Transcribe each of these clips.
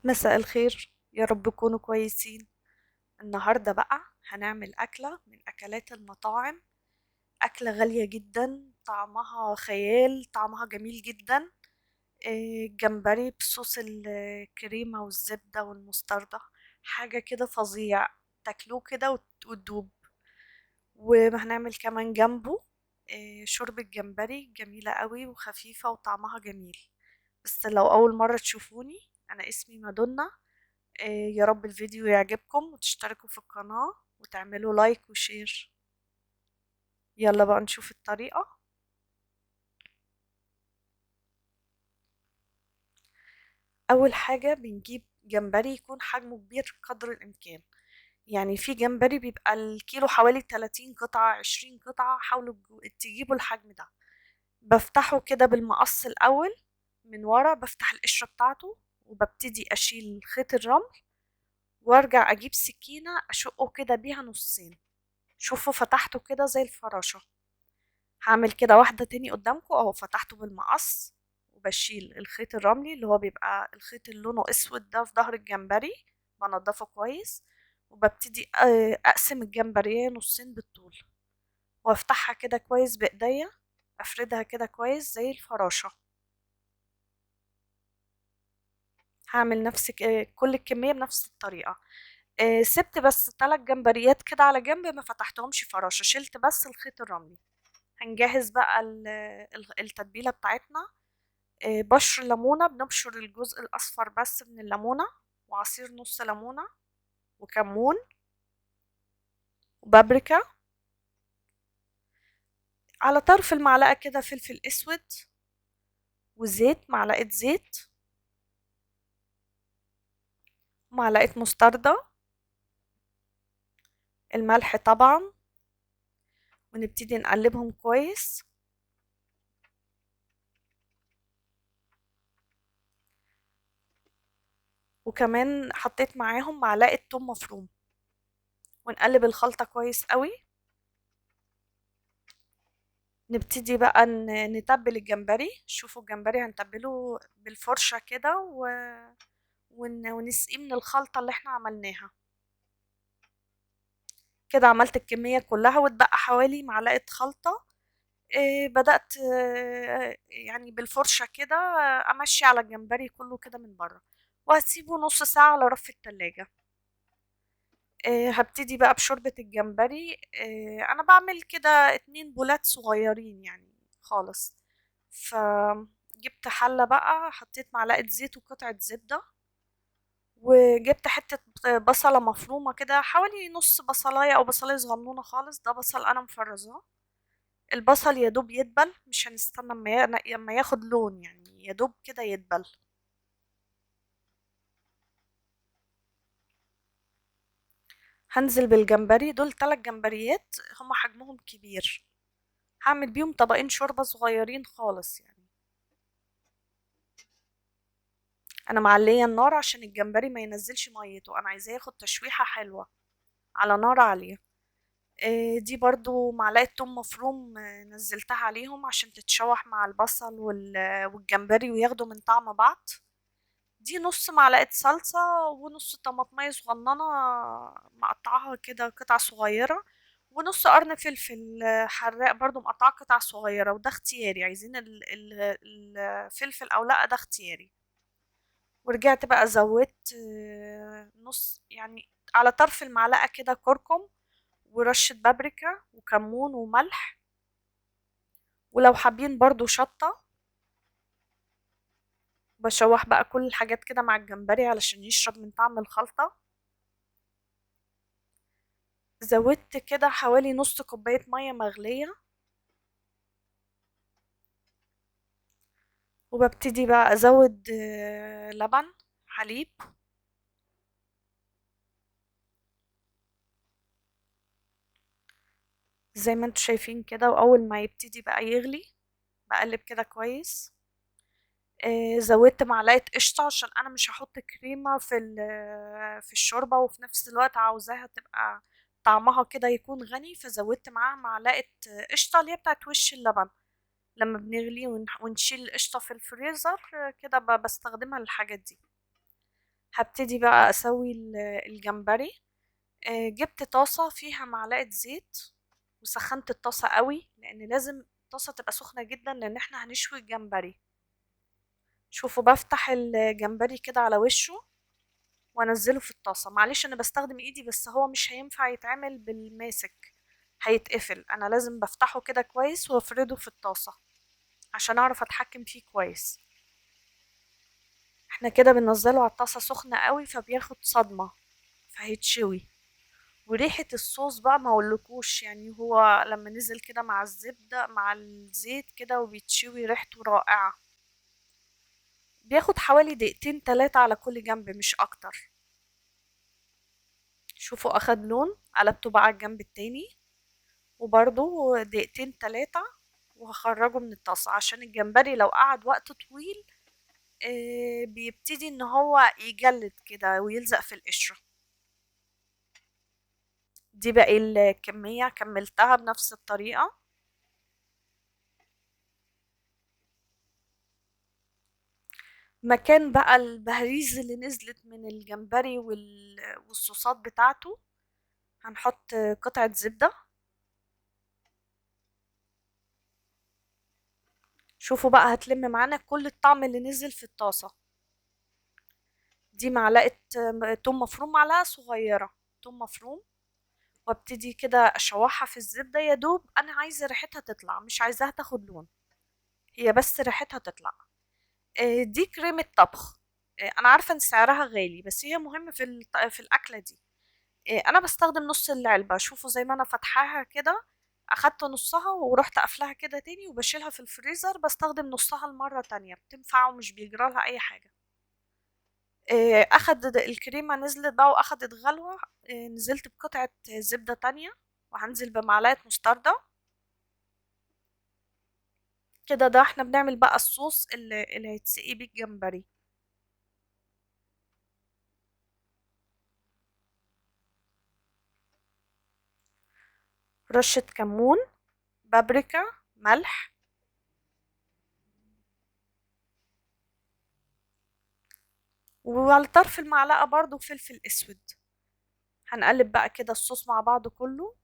مساء الخير، يا رب تكونوا كويسين. النهاردة بقى هنعمل أكلة من أكلات المطاعم. أكلة غالية جدا، طعمها خيال، طعمها جميل جدا. جمبري بصوص الكريمة والزبدة والمستردة. حاجة كده فظيع. تاكلوه كده وتدوب. وهنعمل كمان جنبه شوربة جمبري جميلة قوي وخفيفة وطعمها جميل. بس لو أول مرة تشوفوني، أنا اسمي مادونا. يا رب الفيديو يعجبكم وتشتركوا في القناة وتعملوا لايك وشير. يلا بقى نشوف الطريقة. أول حاجة بنجيب جمبري يكون حجمه كبير قدر الإمكان. يعني في جمبري بيبقى الكيلو حوالي 30 قطعة 20 قطعة، حاولوا تجيبوا الحجم ده. بفتحه كده بالمقص الأول. من ورا بفتح القشرة بتاعته وببتدي أشيل خيط الرمل، وارجع أجيب سكينة أشقه كده بيها نصين. شوفوا فتحته كده زي الفراشة. هعمل كده واحدة تاني قدامكم اهو، فتحته بالمقص وبشيل الخيط الرملي اللي هو بيبقى الخيط اللي لونه اسود ده في ظهر الجمبري. بنضفه كويس وببتدي اقسم الجمبرية نصين بالطول، وافتحها كده كويس بايديا، افردها كده كويس زي الفراشة. هعمل نفس كل الكمية بنفس الطريقة. سبت بس 3 جمبريات كده على جنب، ما فتحتهمش فراشة، شلت بس الخيط الرملي. هنجهز بقى التتبيلة بتاعتنا. بشر ليمونة، بنبشر الجزء الأصفر بس من الليمونة، وعصير نص ليمونة، وكمون، وبابريكا. على طرف المعلقة كده فلفل أسود، وزيت، معلقة زيت، ومعلقة مستردة، الملح طبعا. ونبتدي نقلبهم كويس. وكمان حطيت معاهم معلقة توم مفروم. ونقلب الخلطة كويس قوي. نبتدي بقى نتبل الجمبري. شوفوا الجمبري هنتبله بالفرشة كده ونسقيه من الخلطة اللي احنا عملناها. كده عملت الكمية كلها واتبقى حوالي معلقة خلطة. بدأت يعني بالفرشة كده أمشي على الجمبري كله كده من بره، وهسيبه نص ساعة على رف التلاجة. هبتدي بقى بشوربة الجمبري. أنا بعمل كده 2 بولات صغيرين يعني خالص. فجبت حلة بقى، حطيت معلقة زيت وقطعة زبدة، وجبت حتة بصلة مفرومة كده، حوالي نص بصلاية أو بصلاية صغنونة خالص، ده بصل أنا مفرزاه. البصل يدوب يدبل، مش هنستنى اما ياخد لون، يعني يدوب كده يدبل. هنزل بالجمبري، دول 3 جمبريات، هما حجمهم كبير. هعمل بيهم طبقين شوربة صغيرين خالص يعني. انا معلية النار عشان الجمبري ما ينزلش ميته، انا عايزاه ياخد تشويحة حلوة على نار عالية. دي برضو معلقة توم مفروم، نزلتها عليهم عشان تتشوح مع البصل والجمبري وياخدوا من طعم بعض. دي نص معلقة صلصة، ونص طماطمية صغننة مقطعاها كده قطع صغيرة، ونص قرن فلفل حراق برضو مقطعاه قطع صغيرة، وده اختياري، عايزين الفلفل او لا، ده اختياري. ورجعت بقى زودت نص يعني على طرف المعلقة كده كركم، ورشة بابريكا وكمون وملح، ولو حابين برضو شطة. بشوح بقى كل الحاجات كده مع الجمبري علشان يشرب من طعم الخلطة. زودت كده حوالي نص كوباية مية مغلية. وببتدي بقى أزود لبن، حليب. زي ما انتوا شايفين كده، وأول ما يبتدي بقى يغلي بقلب كده كويس. زودت معلقة قشطة عشان أنا مش هحط كريمة في الشوربة، وفي نفس الوقت عاوزاها تبقى طعمها كده يكون غني، فزودت معاها معلقة قشطة اللي هي بتاعت وش اللبن. لما بنغلي ونشيل القشطة في الفريزر كده بستخدمها للحاجات دي. هبتدي بقى اسوي الجمبري. جبت طاسة فيها معلقة زيت، وسخنت الطاسة قوي لان لازم الطاسة تبقى سخنة جدا لان احنا هنشوي الجمبري. شوفوا بفتح الجمبري كده على وشه وانزله في الطاسة. معلش انا بستخدم ايدي بس هو مش هينفع يتعمل بالماسك، هيتقفل. انا لازم بفتحه كده كويس وافرده في الطاسة عشان اعرف اتحكم فيه كويس. احنا كده بننزله على الطاسة سخنة قوي فبياخد صدمة فهيتشوي. وريحة الصوص بقى ما اقولكوش، يعني هو لما نزل كده مع الزبدة مع الزيت كده وبيتشوي ريحته رائعة. بياخد حوالي دقيقتين تلاتة على كل جنب مش اكتر. شوفوا اخد لون، قلبته بقى على الجنب التاني وبرضو دقيقتين تلاتة وهخرجه من الطاسة عشان الجمبري لو قعد وقت طويل بيبتدي ان هو يجلد كده ويلزق في القشرة. دي باقي الكمية كملتها بنفس الطريقة. مكان بقى البهاريز اللي نزلت من الجمبري والصوصات بتاعته هنحط قطعة زبدة. شوفوا بقى هتلم معانا كل الطعم اللي نزل في الطاسة. دي معلقة توم مفروم، معلقة صغيرة توم مفروم، وابتدي كده اشوحها في الزبدة. يا دوب انا عايزة ريحتها تطلع مش عايزاها تاخد لون، هي بس ريحتها تطلع. دي كريمة طبخ. انا عارفة ان سعرها غالي بس هي مهمة في الاكلة دي. انا بستخدم نص العلبة. شوفوا زي ما انا فتحاها كده اخدت نصها ورحت قافلاها كده تاني وبشيلها في الفريزر. بستخدم نصها المرة تانية بتنفع ومش بيجرالها اي حاجة. اخدت الكريمة نزلت بقى واخدت غلوة. نزلت بقطعة زبدة تانية وهنزل بمعلقة مستردة. كده ده احنا بنعمل بقى الصوص اللي هيتسقي بيه الجمبري. رشة كمون، بابريكا، ملح، وعلى طرف المعلقة برضو فلفل اسود. هنقلب بقى كده الصوص مع بعضه كله.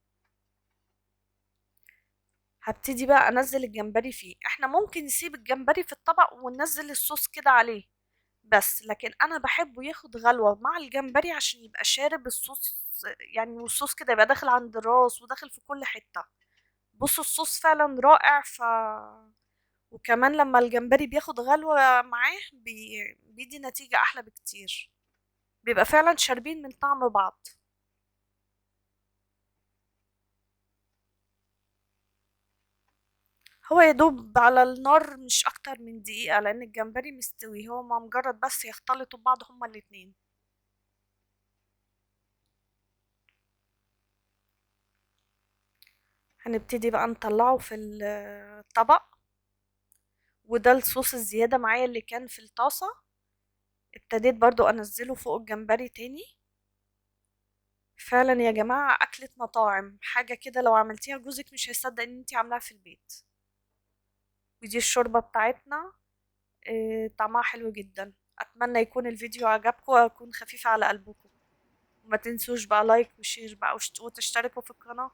هبتدي بقى انزل الجمبري فيه. احنا ممكن نسيب الجمبري في الطبق وننزل الصوص كده عليه بس، لكن انا بحبه ياخد غلوة مع الجمبري عشان يبقى شارب الصوص. يعني والصوص كده يبقى داخل عند الراس وداخل في كل حتة. بصوا الصوص فعلا رائع. وكمان لما الجمبري بياخد غلوة معاه بيدي نتيجة احلى بكتير. بيبقى فعلا شاربين من طعم بعض. هو يدوب على النار مش اكتر من دقيقة لان الجمبري مستوي، هو ما مجرد بس يختلطوا ببعض هما الاتنين. هنبتدي بقى نطلعه في الطبق. وده الصوص الزيادة معايا اللي كان في الطاسة. ابتديت برضو انزله فوق الجمبري تاني. فعلا يا جماعة اكلة مطاعم حاجة كده، لو عملتيها جوزك مش هيصدق ان انتي عاملاها في البيت. ودي الشوربة بتاعتنا. طعمها حلو جدا. اتمنى يكون الفيديو عجبكم ويكون خفيف على قلبكم. وما تنسوش بقى لايك وشير بقى وتشتركوا في القناة.